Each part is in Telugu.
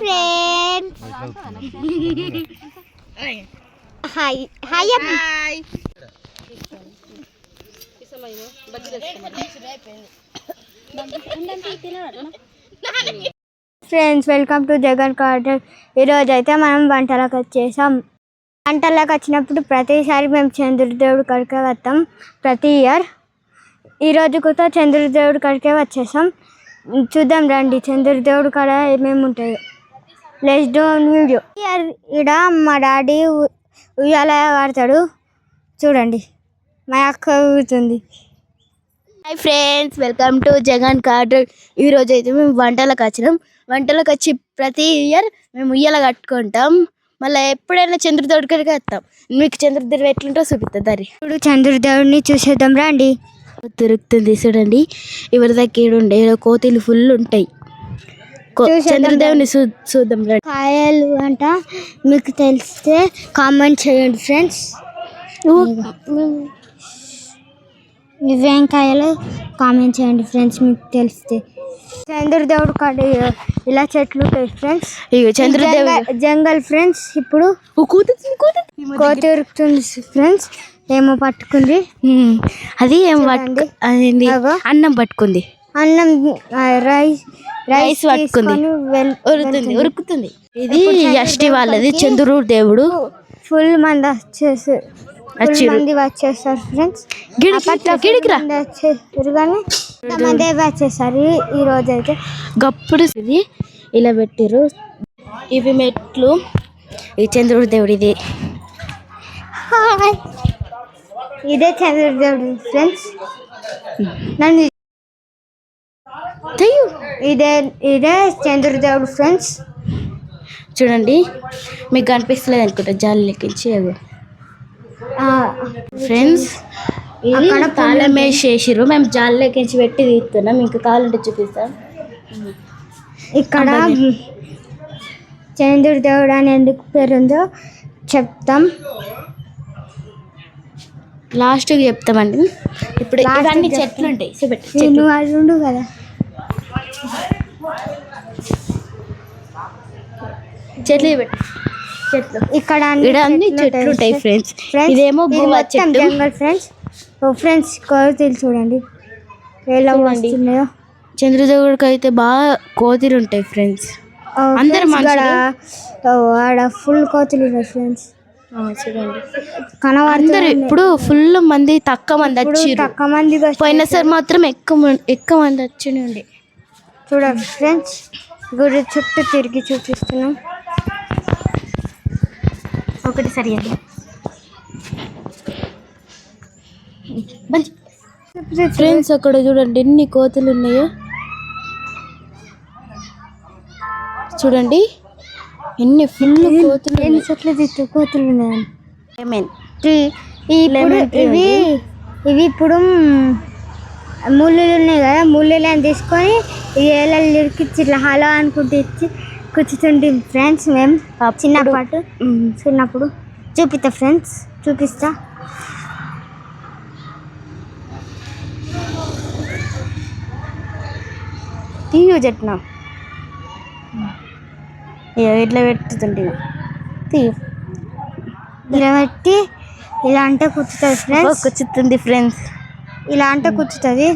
Friends hi hi hi friends welcome to Jagan కార్డర్. ఈరోజు అయితే మనం వంటలకు వచ్చేసాం. వంటలకు వచ్చినప్పుడు ప్రతిసారి మేము చంద్రదేవుడి కాడికే వస్తాం ప్రతి ఇయర్. ఈరోజు కూడా చంద్రదేవుడి కాడికే వచ్చేసాం. చూద్దాం రండి చంద్రదేవుడి కాడ ఏమేమి ఉంటాయో. Let's do video. ఇక్కడ మా డాడీ ఉయ్యాల వాడతాడు చూడండి. మా అక్క ఊగుతుంది. Hi friends welcome to Jagan కార్డర్. ఈరోజు అయితే మేము వంటలకు వచ్చినాం. వంటలకు వచ్చి ప్రతి ఇయర్ మేము ఉయ్యాల కట్టుకుంటాం. మళ్ళీ ఎప్పుడైనా చంద్రదేవుడి కాడికి వస్తాం. మీకు చంద్రదేవుడు ఎట్లుంటో చూపిస్తుంది. దారి ఇప్పుడు చంద్రదేవుడిని చూసేద్దాం రండి. దొరుకుతుంది చూడండి. ఎవరి దగ్గర ఉండే కోతులు ఫుల్ ఉంటాయి. చంద్రదేవుని చూద్దాం రండి. కాయలు అంట మీకు తెలిస్తే కామెంట్ చేయండి ఫ్రెండ్స్. ఇవేం కాయలు కామెంట్ చేయండి ఫ్రెండ్స్ మీకు తెలిస్తే. చంద్రదేవుడు కాడ ఇలా చెట్లు ఉంటాయి ఫ్రెండ్స్. చంద్రదేవుడు జంగల్ ఫ్రెండ్స్. ఇప్పుడు కోతి ఉరుకుతుంది ఫ్రెండ్స్. ఏమో పట్టుకుంది. అది ఏమో అన్నం పట్టుకుంది. అన్నం రైస్ పట్టుకుంది ఉరుకుతుంది. ఇది యష్టి వాళ్ళది చంద్రుడు దేవుడు. ఫుల్ మంది వచ్చేస్తారు ఫ్రెండ్స్. మంది వచ్చేసారు ఈ రోజు అయితే. గప్పుడు ఇది ఇలా పెట్టిరు. ఇవి మెట్లు. ఈ చంద్రుడు దేవుడు ఇది. ఇదే చంద్రదేవుడు ఫ్రెండ్స్. నన్ను ఇదే చంద్రదేవుడు ఫ్రెండ్స్. చూడండి మీకు కనిపిస్తలేదు అనుకుంటా జాలి లెక్కించి. ఫ్రెండ్స్ అక్కడ తాళం వేసేసారు. మేము జాలి లెక్కించి పెట్టి తీస్తున్నాం. ఇంకా కావాలంటే చూపిస్తాం. ఇక్కడ చంద్రదేవుడు అని ఎందుకు పేరుందో చెప్తాం. లాస్ట్కి చెప్తామండి. ఇప్పుడు ఇవన్నీ చెట్లు ఉంటాయి. ఉండు కదా చెట్లు ఇక్కడ అన్ని చెట్లు ఉంటాయి ఫ్రెండ్స్. ఇదేమో జంగల్ ఫ్రెండ్స్. ఫ్రెండ్స్ కోతులు చూడండి ఎలా వస్తున్నాయో. చంద్రదేవుడికి అయితే బాగా కోతులు ఉంటాయి ఫ్రెండ్స్. అందరు ఆడ ఫుల్ కోతులు ఉన్నాయి ఫ్రెండ్స్. చూడండి అందరు ఇప్పుడు ఫుల్ మంది తక్కువ మంది వచ్చి పోయినసారి మాత్రం ఎక్కువ మంది వచ్చి ఉండే. చూడండి ఫ్రెండ్స్ గుడి చుట్టూ తిరిగి చూపిస్తున్నాం. ఒకటి సరి ఫ్రెండ్స్ అక్కడ చూడండి ఎన్ని కోతులు ఉన్నాయో. చూడండి ఎన్ని ఫుల్ కోతులు. ఎన్ని చెట్లు కోతులు ఉన్నాయి. ఇవి ఇప్పుడు ముళ్ళులు ఉన్నాయి కదా. ముళ్ళులను తీసుకొని ఏళ్ళని ఇరికిచ్చి ఇట్లా హలో అనుకుంటూ ఇచ్చి కూర్చుంటుంది ఫ్రెండ్స్. మేము చిన్నప్పుడు చూపిస్తా ఫ్రెండ్స్ చూపిస్తా. తీయు చెట్టు ఇట్లా పెట్టుతుంటే తీయు ఇలా పెట్టి ఇలా అంటే కూర్చుతుంది ఫ్రెండ్స్. కూర్చుతుంది ఫ్రెండ్స్. ఇలా అంటే కూర్చుతుంది.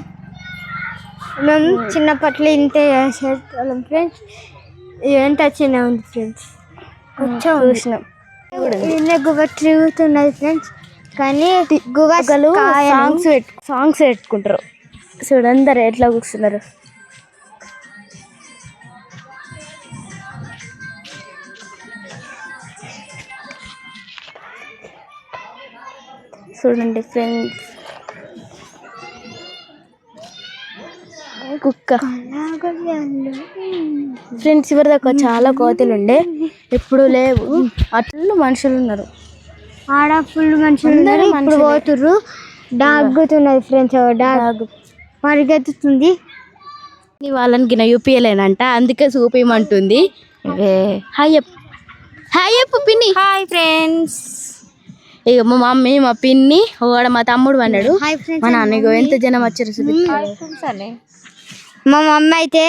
మేము చిన్నప్పట్లో ఇంతే చేసేవాళ్ళం ఫ్రెండ్స్. ఎంత చిన్న ఉంది ఫ్రెండ్స్. చూసినాం గువ్వ తిరుగుతున్నది ఫ్రెండ్స్. కానీ గువ్వలు సాంగ్స్ పెట్టుకుంటారు. చూడు అందరు ఎట్లా కూర్చున్నారు. చూడండి ఫ్రెండ్స్ కుక్క ఫ్రెండ్స్. చివరి దాకా చాలా కోతులు ఉండే ఇప్పుడు లేవు. అట్లా మనుషులు ఉన్నారు. ఆడ ఫుల్ మనుషులు ఉన్నారు. ఇప్పుడు పోతుర్రు. డాగుతున్నది ఫ్రెండ్స్. డాగ్ పరిగెత్తుతుంది. వాళ్ళని గిన యూపీఎలేనంట అందుకే చూపించమంటుంది. హాయ్ చెప్పు పిన్ని. Hi friends. ఇక మా మమ్మీ మా పిన్ని వాడు మా తమ్ముడు అన్నాడు. మా నాన్న ఎంత జనం వచ్చారు. మా మమ్మీ అయితే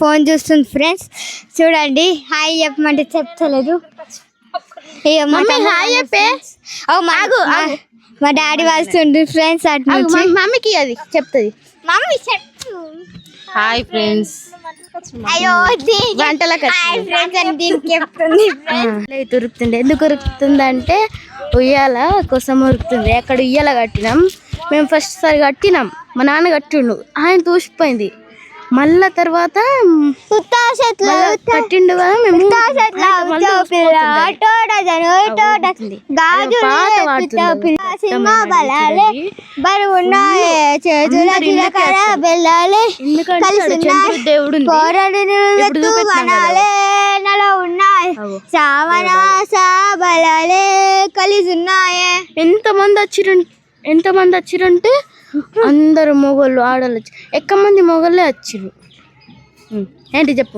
ఫోన్ చూస్తుంది ఫ్రెండ్స్. చూడండి హాయ్ చెప్పమంటే చెప్తలేదు. మా డాడీ వస్తుండ్రు ఫ్రెండ్స్. అటు మమ్మీకి అది చెప్తుంది. మమ్మీ చెప్పు హాయ్ ఫ్రెండ్స్. అయ్యో ఉరుకుతుంది. ఎందుకు ఉరుకుతుంది అంటే ఉయ్యాల కోసం ఉరుకుతుంది. అక్కడ ఉయ్యాల కట్టినాం మేము. ఫస్ట్ సారి కట్టినాం, మా నాన్న కట్టిండు, ఆయన తూసిపోయింది. మళ్ళా తర్వాత కట్టిండు కదా మేము. దేవుడు కలిసి ఉన్నాయే. ఎంతమంది వచ్చిరంటే అందరు మొగోళ్ళు ఆడలు వచ్చి ఎక్కువ మంది మొగోళ్ళే వచ్చిర్రు. ఏంటి చెప్పు.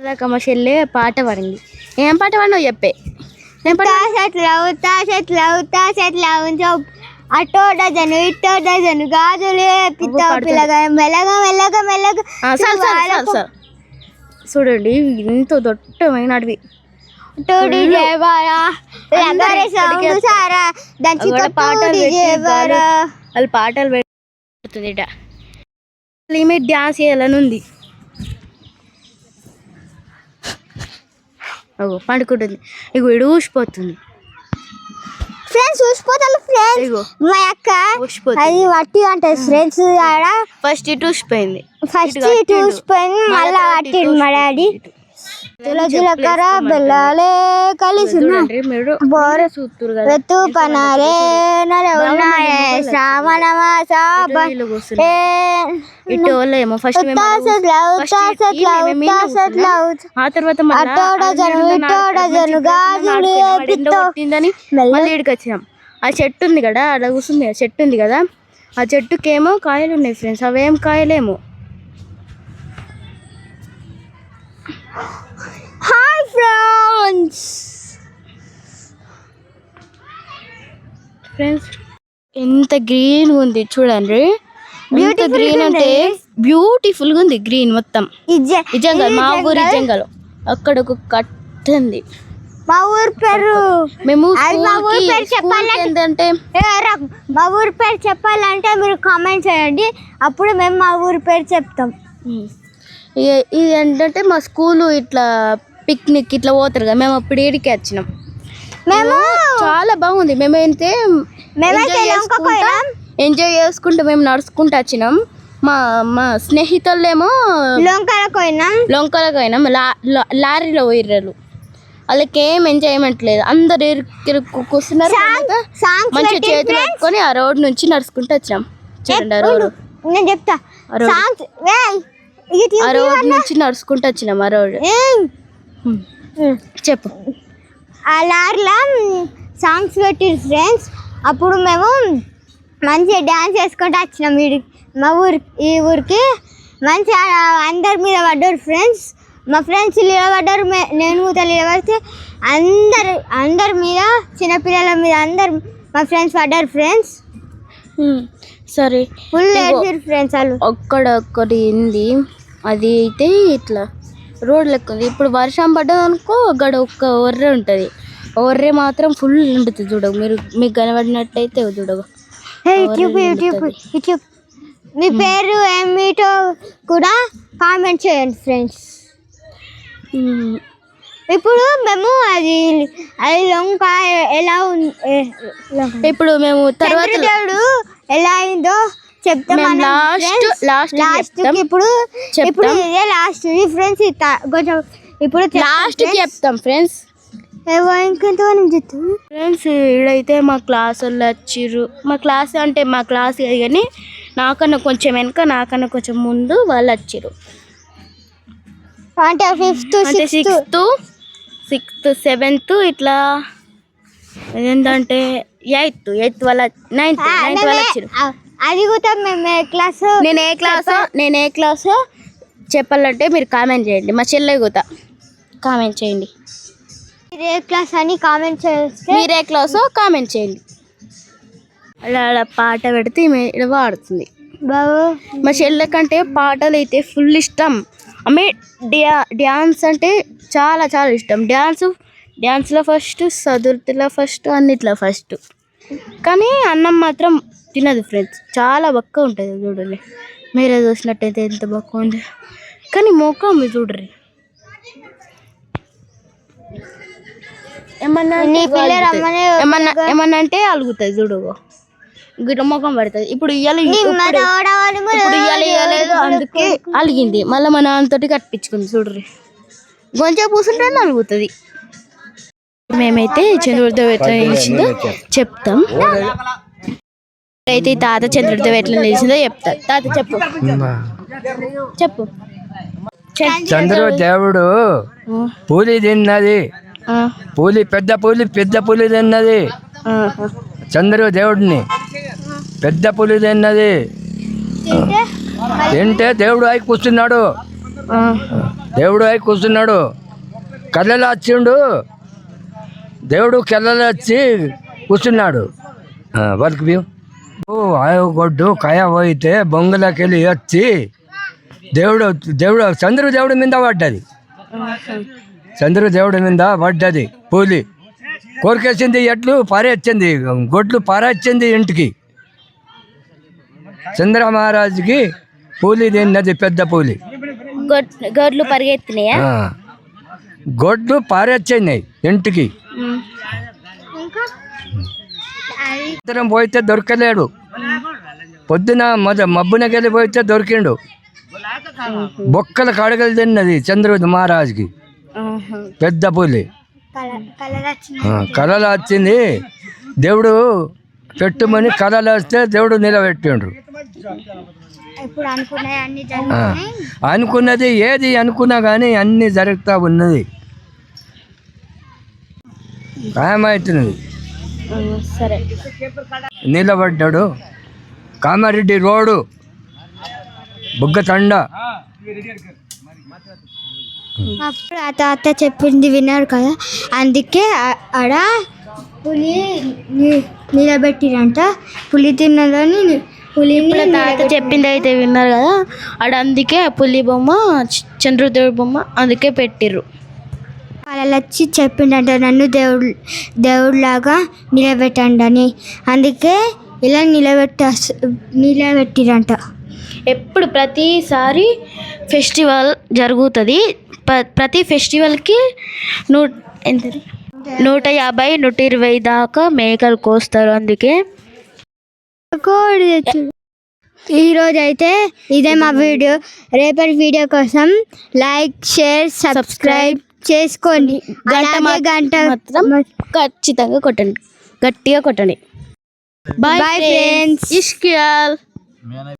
దాకా మా చెల్లె పాట పాడింది. ఏం పాట పాడినావు చెప్పే. అటో డజను ఇటో డజను గాజులే పిల్లగా మెల్లగా మెల్లగా మెల్లగా. చూడండి ఎంతో దొట్టమైన అడవి. వాళ్ళు పాటలు పెడుతుంది. ఈమె డ్యాన్స్ చేయాలని ఉంది. పండుకుంటుంది. ఇగో ఇడు ఊసిపోతుంది ఫ్రెండ్స్. ఊసిపోతాను ఫ్రెండ్స్. మా అక్క అది వట్టి అంటది ఫ్రెండ్స్. ఆడ ఫస్ట్ ఇటు ఊసిపోయింది. మళ్ళా వట్టిండు మా డాడీ. జీలకర్ర బెల్లాలే కలిసి వెత్తు పనాలే నల ఉన్నాయే శ్రావణ మాస. ఆ తర్వాత మళ్ళీ ఇడికి వచ్చినాం. ఆ చెట్టు ఉంది కదా, అలా కూర్చుంది. ఆ చెట్టు ఉంది కదా, ఆ చెట్టుకేమో కాయలు ఉన్నాయి ఫ్రెండ్స్. అవేం కాయలేమో. Hi friends. ఎంత గ్రీన్ ఉంది చూడండి. ఎంత గ్రీన్ అంటే బ్యూటిఫుల్ గా ఉంది. గ్రీన్ మొత్తం నిజంగా. మా ఊరి జంగల్ అక్కడ ఒక కట్ట ఉంది. మా ఊరి పేరు మేము ఏంటంటే మా ఊరి పేరు చెప్పాలంటే మీరు కామెంట్ చేయండి, అప్పుడు మేము మా ఊరి పేరు చెప్తాం. ఇది ఏంటంటే మా స్కూలు ఇట్లా పిక్నిక్ ఇట్లా పోతారు కదా, మేము అప్పుడు ఏడికి వచ్చినాం. మేము చాలా బాగుంది. మేమైతే ఎంజాయ్ చేసుకుంటూ మేము నడుచుకుంటూ వచ్చినాం. మా స్నేహితులేమో లొంకలకు పోయినాం. లారీలో పోయిర్రు. వాళ్ళకి ఏం ఎంజాయ్మెంట్ లేదు. అందరు కూర్చున్నారు. మంచిగా చేతులు పట్టుకొని ఆ రోడ్ నుంచి నడుచుకుంటూ వచ్చినాం. చూడండి ఆ రోడ్. నేను చెప్తా. ఆ రోడ్ నుంచి నడుచుకుంటూ వచ్చినాం. ఆ రోడ్ చెప్పు. ఆ లారీలో సాంగ్స్ పెట్టిరు ఫ్రెండ్స్. అప్పుడు మేము మంచిగా డ్యాన్స్ చేసుకుంటూ వచ్చినాం. మా ఈ ఊరికి మంచిగా అందరి మీద పడ్డారు ఫ్రెండ్స్. మా ఫ్రెండ్స్ నిలబడ్డారు, నేను కూడా నిలబడితే అందరి మీద, చిన్నపిల్లల మీద అందరు మా ఫ్రెండ్స్ పడ్డారు ఫ్రెండ్స్. సరే ఫుల్ వేసారు ఫ్రెండ్స్. వాళ్ళు ఒక్కటి ఉంది, అది అయితే ఇట్లా రోడ్ లెక్క ఉంది. ఇప్పుడు వర్షం పడ్డది అనుకో, అక్కడ ఒక్క ఒర్రె ఉంటుంది. ఒర్రె మాత్రం ఫుల్ ఉంటుంది. చూడవు మీరు, మీకు కనబడినట్టయితే చూడవు. యూట్యూబ్ మీ పేరు ఏమిటో కూడా కామెంట్ చేయండి ఫ్రెండ్స్. ఇప్పుడు మేము అది లొంకాయ ఎలా ఉంది, ఇప్పుడు మేము తర్వాత ఎలా అయిందో చెప్తాం. లాస్ట్ ఇప్పుడు ఇదే లాస్ట్ ఫ్రెండ్స్. కొంచెం ఇప్పుడు లాస్ట్ చెప్తాం ఫ్రెండ్స్. ఫ్రెండ్స్ ఇడైతే మా క్లాస్ వాళ్ళు వచ్చిర్రు. మా క్లాస్ అంటే మా క్లాస్ కాదు కానీ నాకన్నా కొంచెం వెనక, నాకన్నా కొంచెం ముందు వాళ్ళు వచ్చిర్రు. అంటే సిక్స్త్ 7th ఇట్లా ఏంటంటే 8th వాళ్ళ 9th వాళ్ళు వచ్చారు. అది కూడా మేము క్లాస్. నేను ఏ క్లాసు చెప్పాలంటే మీరు కామెంట్ చేయండి. మా చెల్లె కూడా కామెంట్ చేయండి. మీరే క్లాస్ అని కామెంట్ చేస్తే, మీరే క్లాసో కామెంట్ చేయండి. అలా పాట పెడితే ఈమె వాడుతుంది. బాబు మా చెల్లె కంటే పాటలు అయితే ఫుల్ ఇష్టం. ఆమె డ్యాన్స్ అంటే చాలా చాలా ఇష్టం. డ్యాన్స్లో ఫస్ట్, చదువులో ఫస్ట్, అన్నిట్లో ఫస్ట్. కానీ అన్నం మాత్రం తినదు ఫ్రెండ్స్. చాలా బక్క ఉంటుంది చూడండి. మీరే చూసినట్టయితే ఎంత బక్క ఉంది. కానీ మోకం మీరు చూడరు. ఏమన్నా అంటే అలుగుతుంది చూడు. గిట్ల ముఖం పడుతుంది. ఇప్పుడు ఇయ్యలేదు అందుకే అలిగింది. మళ్ళీ మన నాన్నతోటి కట్టించుకుంది చూడ్రి. కొంచెం కూర్చుంటే అలుగుతుంది. మేమైతే చంద్రుడిదేవి ఎట్లా నిలిచిందో చెప్తాం. అయితే తాత చంద్రుడిదేవి ఎట్లా నిలిచిందో చెప్తారు. తాత చెప్పు. చంద్రదేవుడు పూలి తిన్నది. పెద్ద పులి తిన్నది. చంద్రదేవుడిని పెద్ద పులి తిన్నది. తింటే దేవుడు అయి కూర్చున్నాడు. కళ్ళలో వచ్చిండు. దేవుడు కళ్ళలో వచ్చి కూర్చున్నాడు. వాళ్ళకి గొడ్డు కయ పోయితే బొంగులకి వెళ్ళి వచ్చి దేవుడు చంద్రదేవుడి మీద పడ్డది. చంద్రదేవుడి మీద పడ్డది పూలి. కోరికేసింది. ఎట్లు పారేచ్చింది, గొడ్లు పారేచ్చింది ఇంటికి. చంద్ర మహారాజుకి పూలి తిన్నది, పెద్ద పూలి. గొడ్లు పరిగెత్తినాయా? గొడ్లు పారేచ్చినాయి ఇంటికి. పోయితే దొరకలేడు. పొద్దున మబ్బునకెళ్ళి పోయితే దొరికిండు. బొక్కల కడగలు తిన్నది చంద్రుడు మహారాజుకి పెద్ద పూలి. కళలు వచ్చింది. దేవుడు పెట్టుమని కళలు వస్తే దేవుడు నిలబెట్టిండ్రు. అనుకున్నది ఏది అనుకున్నా కానీ అన్నీ జరుగుతూ ఉన్నది. ఏమవుతున్నది? నిలబడ్డాడు. కామారెడ్డి రోడ్డు బుగ్గతండ. అప్పుడు ఆ తాత చెప్పింది విన్నారు కదా, అందుకే ఆడ పులి నిలబెట్టిరంట. పులి తిన్నదని తాత చెప్పింది అయితే విన్నారు కదా, ఆడ అందుకే పులి బొమ్మ, చంద్రదేవుడి బొమ్మ అందుకే పెట్టిర్రు. వాళ్ళు వచ్చి చెప్పిండంట, నన్ను దేవుడిలాగా నిలబెట్టండి అని. అందుకే ఇలా నిలబెట్టిరంట. ఎప్పుడు ప్రతిసారి ఫెస్టివల్ జరుగుతుంది. ప్రతి ఫెస్టివల్కి 150-120 దాకా మేకలు కోస్తారు. అందుకే ఈరోజు అయితే ఇదే మా వీడియో. రేపటి వీడియో కోసం లైక్, షేర్, సబ్స్క్రైబ్ చేసుకోండి. గంట ఖచ్చితంగా కొట్టండి, గట్టిగా కొట్టండి. Bye friends. ఇష్కియాల్.